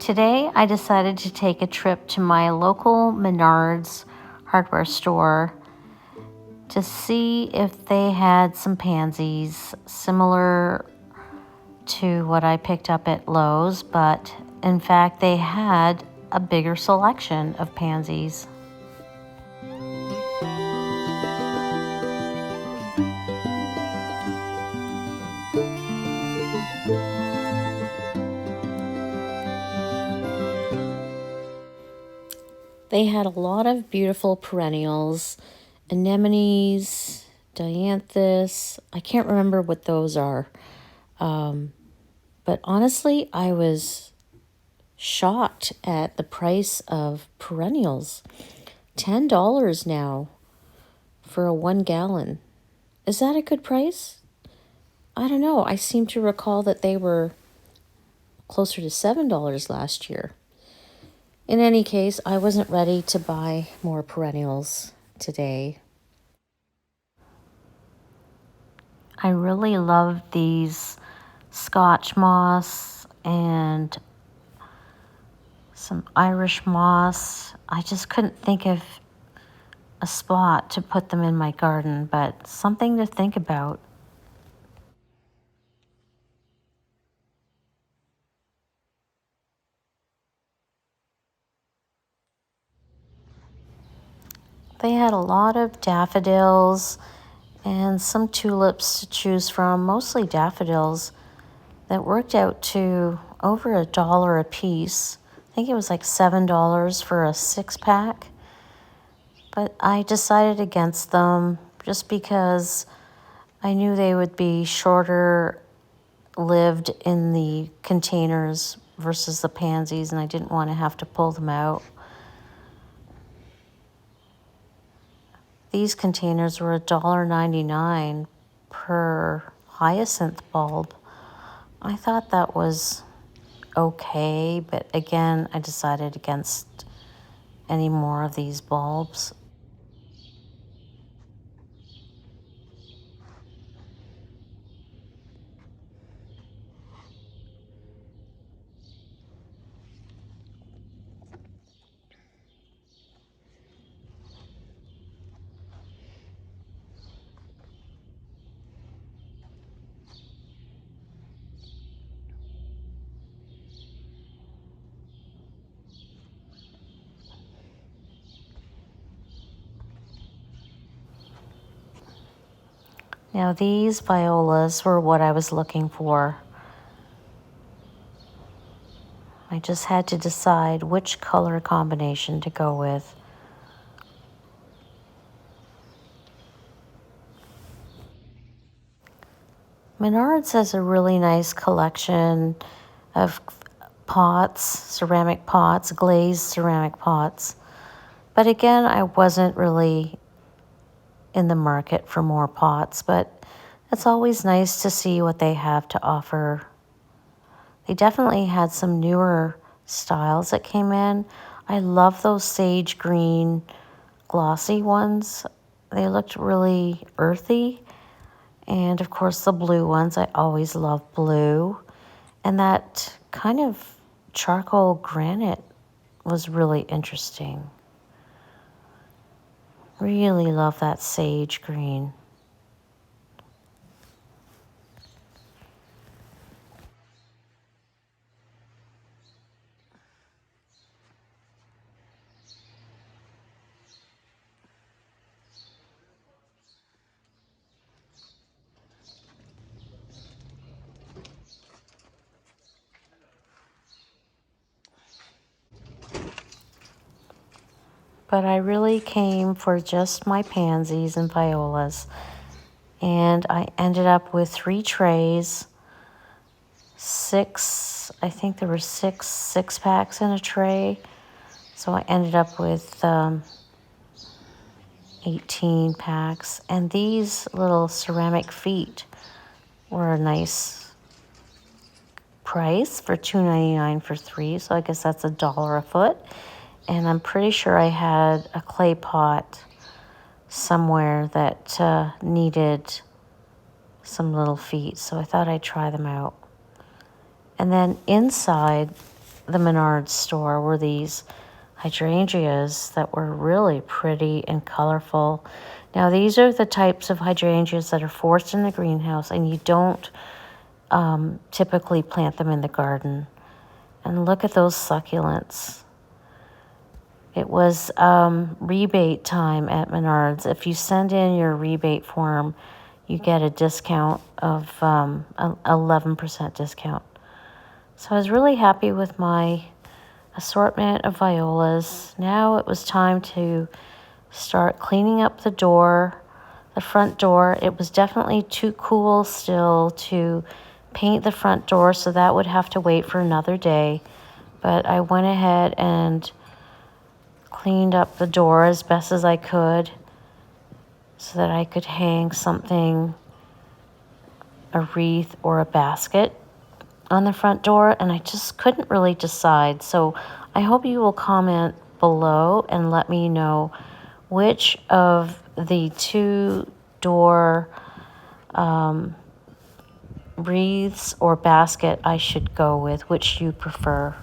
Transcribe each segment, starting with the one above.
Today I decided to take a trip to my local Menard's hardware store to see if they had some pansies similar to what I picked up at Lowe's, but in fact they had a bigger selection of pansies. They had a lot of beautiful perennials, anemones, dianthus. I can't remember what those are. But honestly, I was shocked at the price of perennials. $10 now for a 1 gallon. Is that a good price? I don't know. I seem to recall that they were closer to $7 last year. In any case, I wasn't ready to buy more perennials today. I really love these Scotch moss and some Irish moss. I just couldn't think of a spot to put them in my garden, but something to think about. They had a lot of daffodils and some tulips to choose from, mostly daffodils, that worked out to over $1 a piece. I think it was like $7 for a 6-pack. But I decided against them just because I knew they would be shorter lived in the containers versus the pansies, and I didn't want to have to pull them out. These containers were $1.99 per hyacinth bulb. I thought that was okay, but again, I decided against any more of these bulbs. Now these violas were what I was looking for. I just had to decide which color combination to go with. Menards has a really nice collection of pots, ceramic pots, glazed ceramic pots. But again, I wasn't really in the market for more pots, but it's always nice to see what they have to offer. They definitely had some newer styles that came in. I love those sage green glossy ones. They looked really earthy. And of course the blue ones, I always love blue. And that kind of charcoal granite was really interesting. Really love that sage green. But I really came for just my pansies and violas. And I ended up with 3 trays, I think there were six packs in a tray. So I ended up with 18 packs. And these little ceramic feet were a nice price for $2.99 for 3. So I guess that's $1 a foot. And I'm pretty sure I had a clay pot somewhere that needed some little feet, so I thought I'd try them out. And then inside the Menard store were these hydrangeas that were really pretty and colorful. Now, these are the types of hydrangeas that are forced in the greenhouse, and you don't typically plant them in the garden. And look at those succulents. It was rebate time at Menards. If you send in your rebate form, you get a discount of 11% discount. So I was really happy with my assortment of violas. Now it was time to start cleaning up the door, the front door. It was definitely too cool still to paint the front door, so that would have to wait for another day. But I went ahead and cleaned up the door as best as I could so that I could hang something, a wreath or a basket on the front door, and I just couldn't really decide. So I hope you will comment below and let me know which of the two door wreaths or basket I should go with, which you prefer.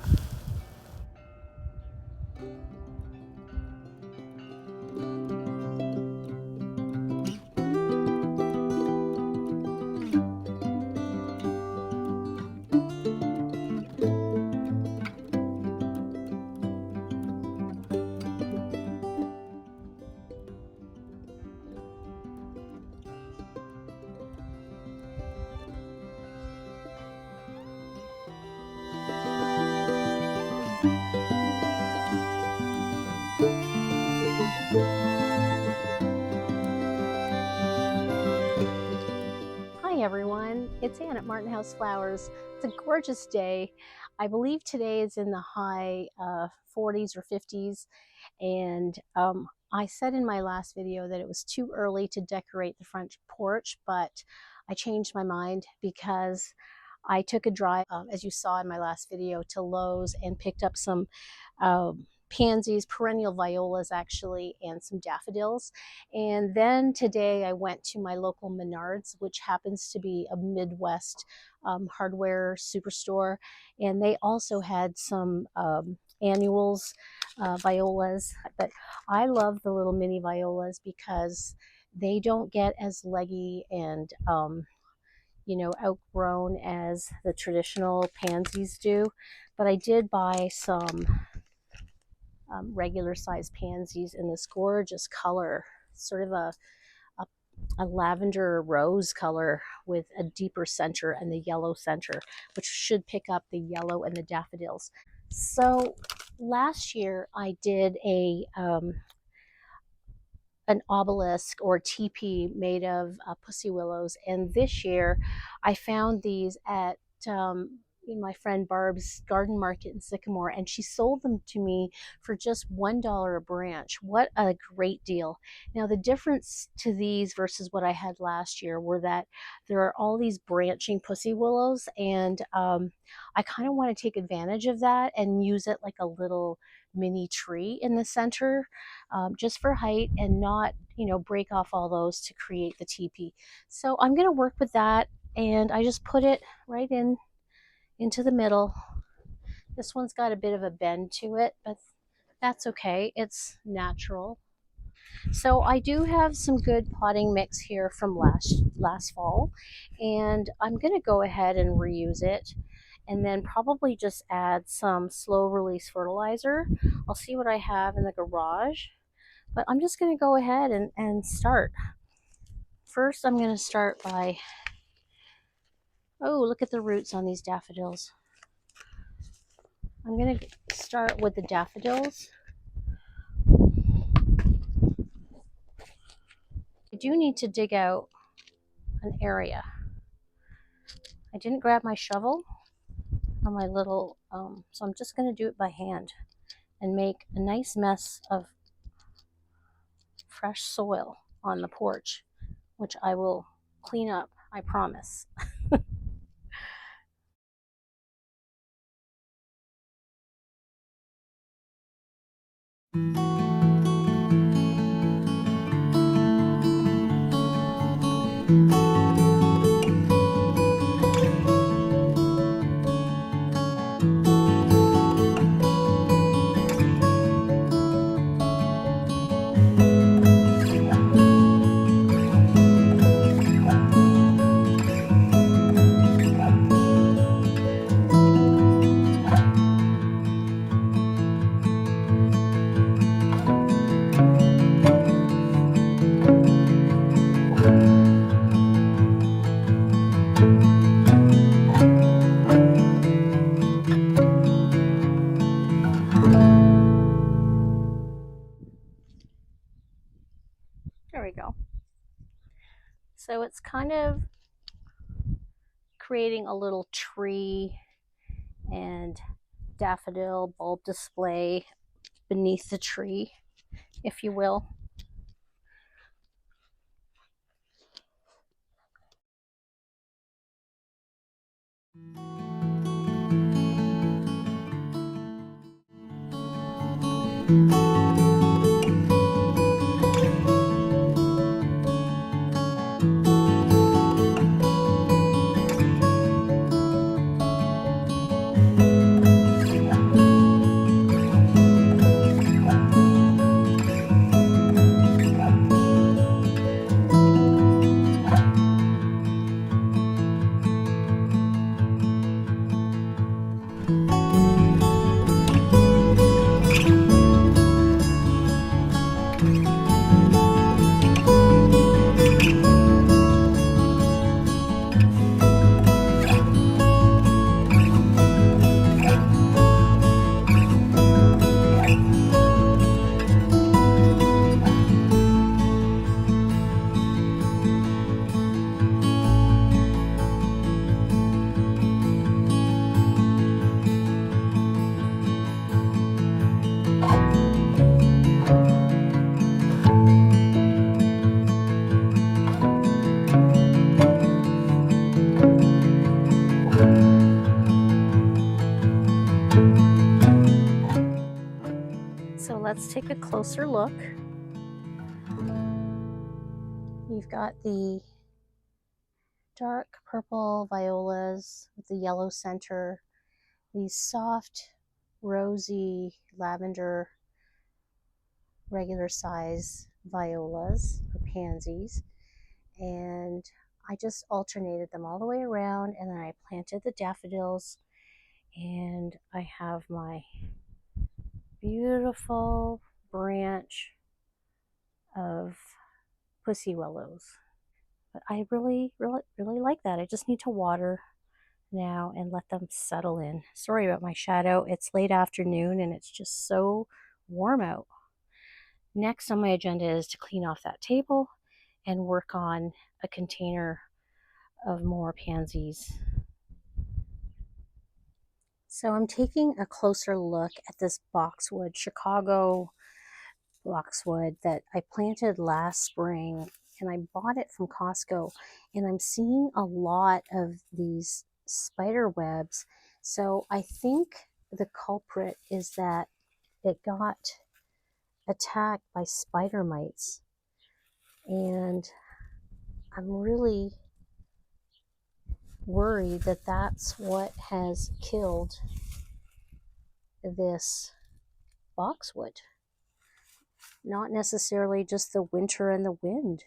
Hi everyone, it's Ann at Martin House Flowers. It's a gorgeous day. I believe today is in the high 40s or 50s, and I said in my last video that it was too early to decorate the front porch, but I changed my mind because I took a drive, as you saw in my last video, to Lowe's and picked up some pansies, perennial violas actually, and some daffodils. And then today I went to my local Menards, which happens to be a Midwest hardware superstore, and they also had some annuals, violas. But I love the little mini violas because they don't get as leggy and outgrown as the traditional pansies do. But I did buy some regular sized pansies in this gorgeous color, sort of a lavender rose color with a deeper center and the yellow center, which should pick up the yellow and the daffodils. So last year I did an obelisk or teepee made of pussy willows, and this year I found these at my friend Barb's garden market in Sycamore, and she sold them to me for just $1 a branch. What a great deal. Now the difference to these versus what I had last year were that there are all these branching pussy willows, and I kind of want to take advantage of that and use it like a little mini tree in the center, just for height, and not break off all those to create the teepee. So I'm going to work with that, and I just put it right into the middle. This one's got a bit of a bend to it, but that's okay, it's natural. So I do have some good potting mix here from last fall, and I'm going to go ahead and reuse it, and then probably just add some slow release fertilizer. I'll see what I have in the garage, but I'm just going to go ahead and start. First, I'm going to start by, oh, look at the roots on these daffodils. I'm going to start with the daffodils. I do need to dig out an area. I didn't grab my shovel or my little, so I'm just going to do it by hand and make a nice mess of fresh soil on the porch, which I will clean up, I promise. So it's kind of creating a little tree and daffodil bulb display beneath the tree, if you will. So let's take a closer look. You've got the dark purple violas with the yellow center, these soft, rosy lavender, regular size violas or pansies. And I just alternated them all the way around, and then I planted the daffodils, and I have my beautiful branch of pussy willows. But I really like that. I just need to water now and let them settle in. Sorry about my shadow. It's late afternoon and it's just so warm out. Next on my agenda is to clean off that table and work on a container of more pansies. So I'm taking a closer look at this boxwood, Chicago boxwood that I planted last spring, and I bought it from Costco, and I'm seeing a lot of these spider webs. So I think the culprit is that it got attacked by spider mites, and I'm really worried that that's what has killed this boxwood. Not necessarily just the winter and the wind.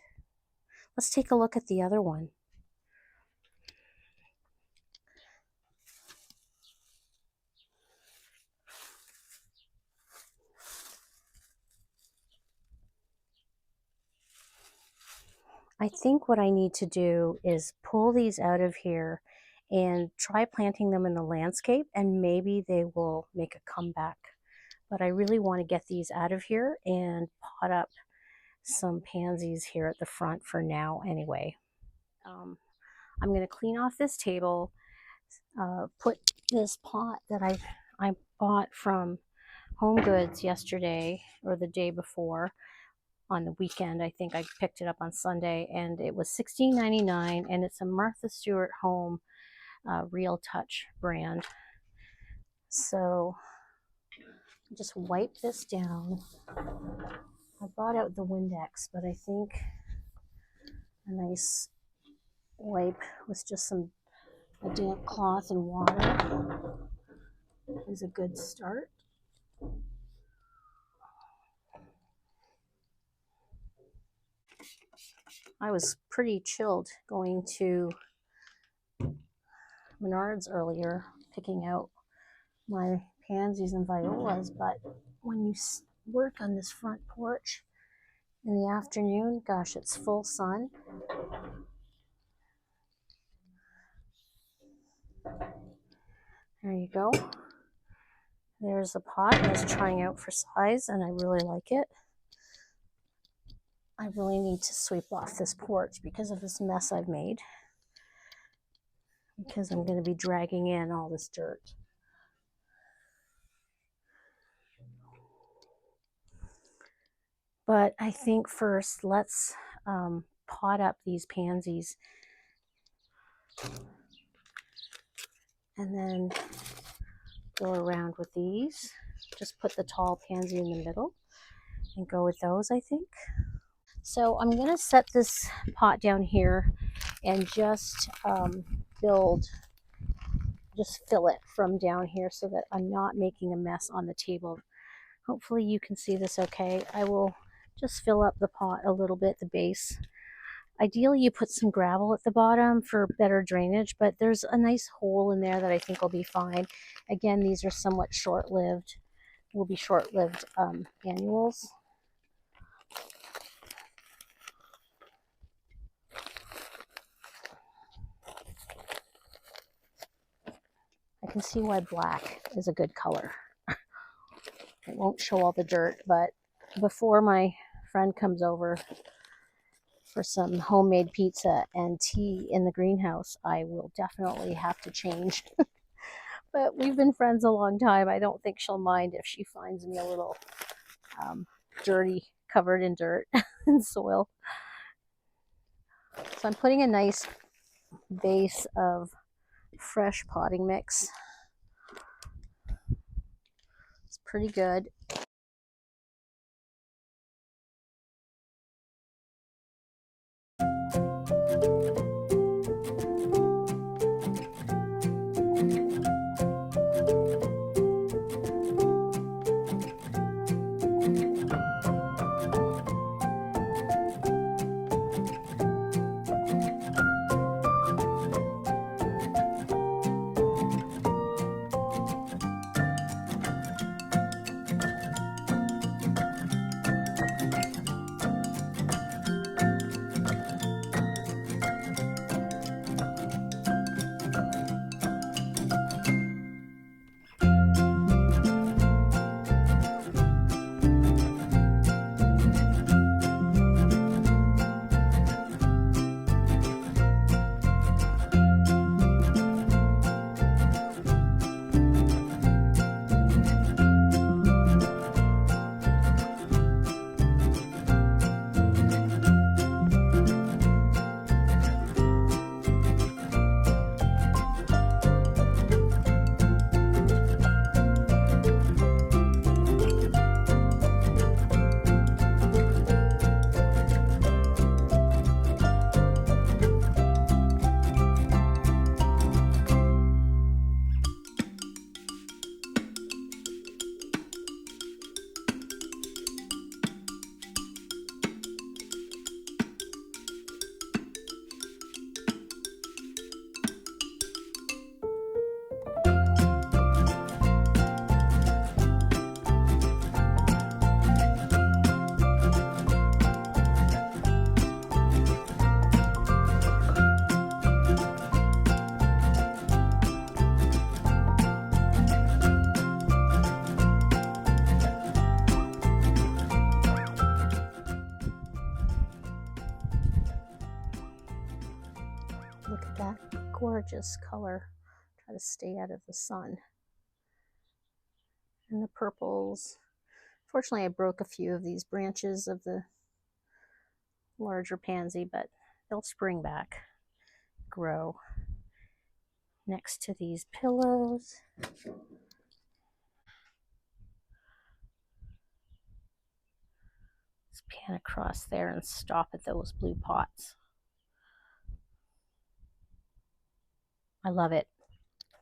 Let's take a look at the other one. I think what I need to do is pull these out of here and try planting them in the landscape, and maybe they will make a comeback. But I really want to get these out of here and pot up some pansies here at the front for now anyway. I'm going to clean off this table, put this pot that I bought from Home Goods yesterday or the day before on the weekend. I think I picked it up on Sunday, and it was $16.99, and it's a Martha Stewart Home Real Touch brand. So just wipe this down. I brought out the Windex, but I think a nice wipe with just a damp cloth and water is a good start. I was pretty chilled going to Menard's earlier, picking out my pansies and violas, but when you work on this front porch in the afternoon, gosh, it's full sun. There you go. There's a pot that's trying out for size, and I really like it. I really need to sweep off this porch because of this mess I've made, because I'm going to be dragging in all this dirt. But I think first let's pot up these pansies and then go around with these. Just put the tall pansy in the middle and go with those, I think. So I'm going to set this pot down here and just fill it from down here so that I'm not making a mess on the table. Hopefully you can see this okay. I will just fill up the pot a little bit, the base. Ideally you put some gravel at the bottom for better drainage, but there's a nice hole in there that I think will be fine. Again, these are somewhat short-lived, will be short-lived annuals. I can see why black is a good color. It won't show all the dirt, but before my friend comes over for some homemade pizza and tea in the greenhouse, I will definitely have to change. But we've been friends a long time. I don't think she'll mind if she finds me a little dirty, covered in dirt and soil. So I'm putting a nice base of fresh potting mix. It's pretty good. Look at that gorgeous color. Try to stay out of the sun. And the purples. Fortunately, I broke a few of these branches of the larger pansy, but they'll spring back, grow next to these pillows. Let's pan across there and stop at those blue pots. I love it.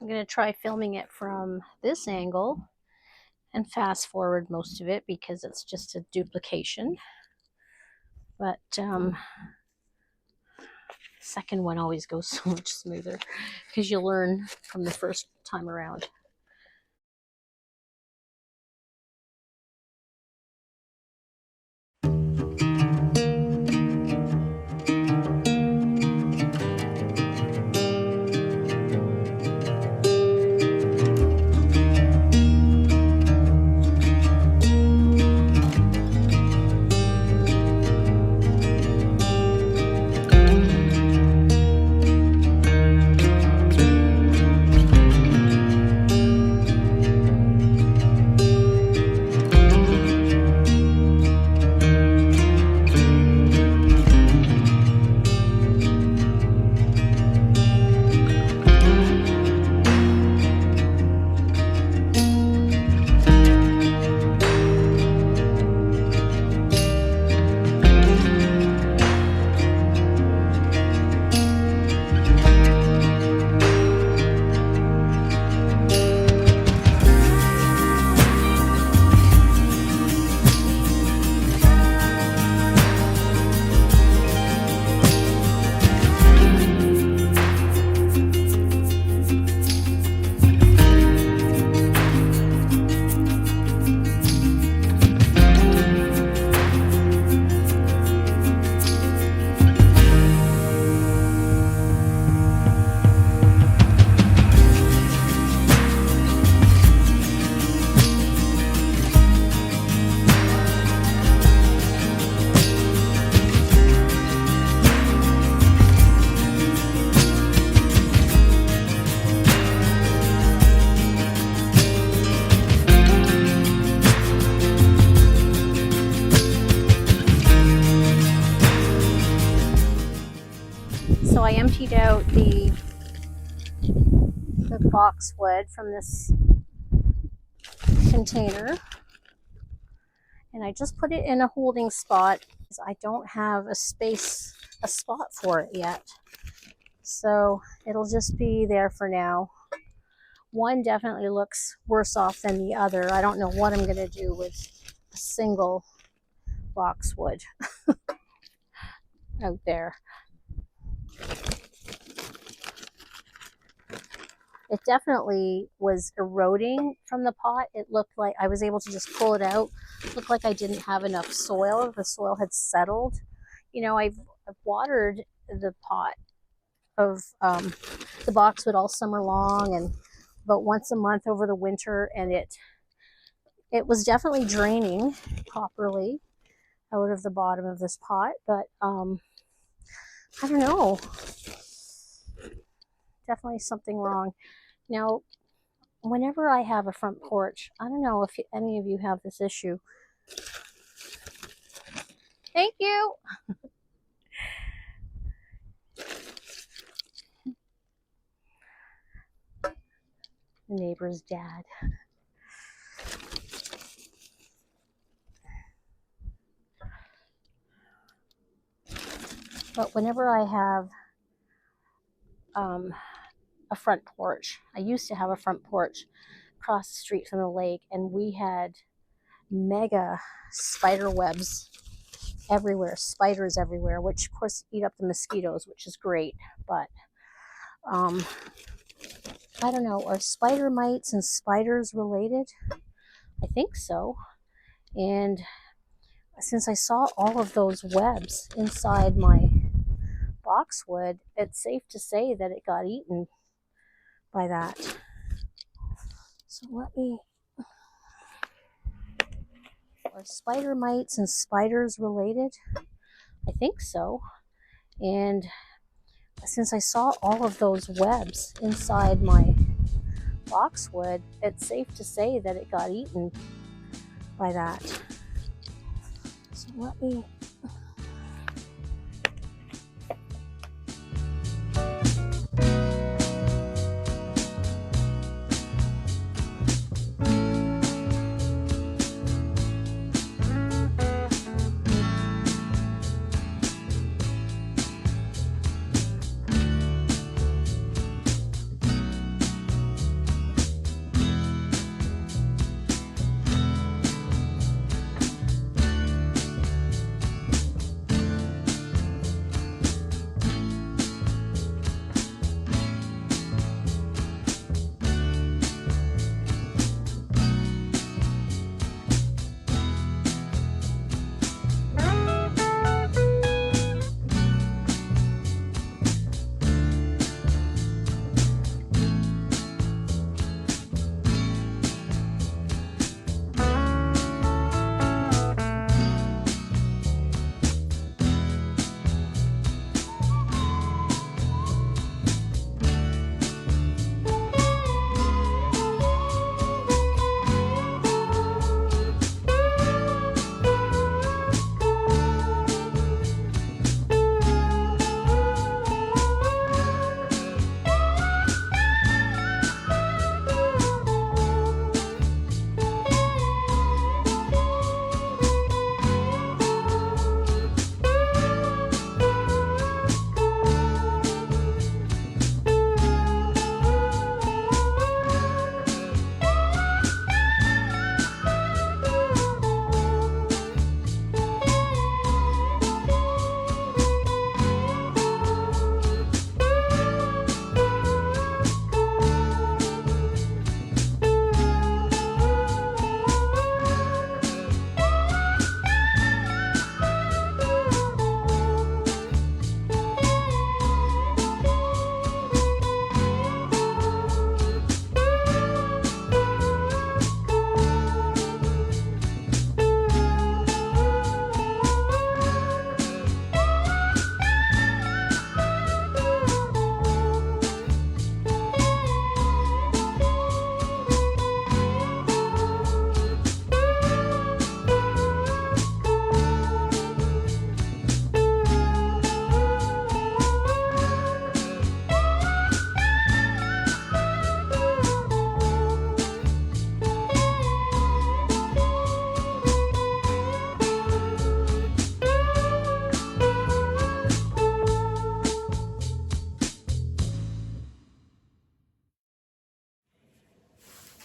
I'm going to try filming it from this angle and fast forward most of it because it's just a duplication. But second one always goes so much smoother because you learn from the first time around. So I emptied out the boxwood from this container, and I just put it in a holding spot. I don't have a spot for it yet. So it'll just be there for now. One definitely looks worse off than the other. I don't know what I'm going to do with a single boxwood out there. It definitely was eroding from the pot. It looked like I was able to just pull it out. It looked like I didn't have enough soil. The soil had settled. You know, I've watered the pot of the boxwood all summer long and about once a month over the winter, and it was definitely draining properly out of the bottom of this pot, but I don't know, definitely something wrong. Now, whenever I have a front porch, I don't know if any of you have this issue. Thank you. The neighbor's dad. But whenever I have a front porch, I used to have a front porch across the street from the lake, and we had mega spider webs everywhere, spiders everywhere, which of course eat up the mosquitoes, which is great. But I don't know, are spider mites and spiders related? I think so. And since I saw all of those webs inside my boxwood, it's safe to say that it got eaten by that. So let me... Are spider mites and spiders related? I think so. And since I saw all of those webs inside my boxwood, it's safe to say that it got eaten by that. So let me...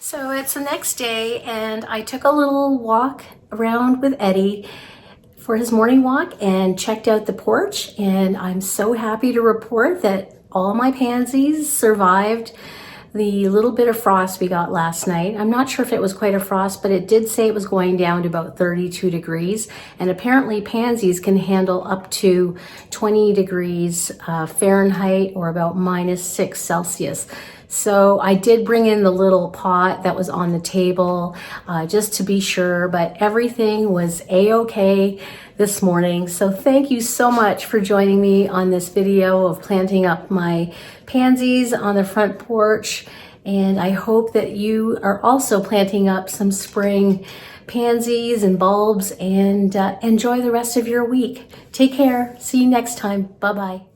So it's the next day, and I took a little walk around with Eddie for his morning walk and checked out the porch, and I'm so happy to report that all my pansies survived the little bit of frost we got last night. I'm not sure if it was quite a frost, but it did say it was going down to about 32 degrees. And apparently pansies can handle up to 20 degrees Fahrenheit or about -6 Celsius. So I did bring in the little pot that was on the table just to be sure, but everything was a-okay this morning. So thank you so much for joining me on this video of planting up my pansies on the front porch. And I hope that you are also planting up some spring pansies and bulbs, and enjoy the rest of your week. Take care. See you next time. Bye-bye.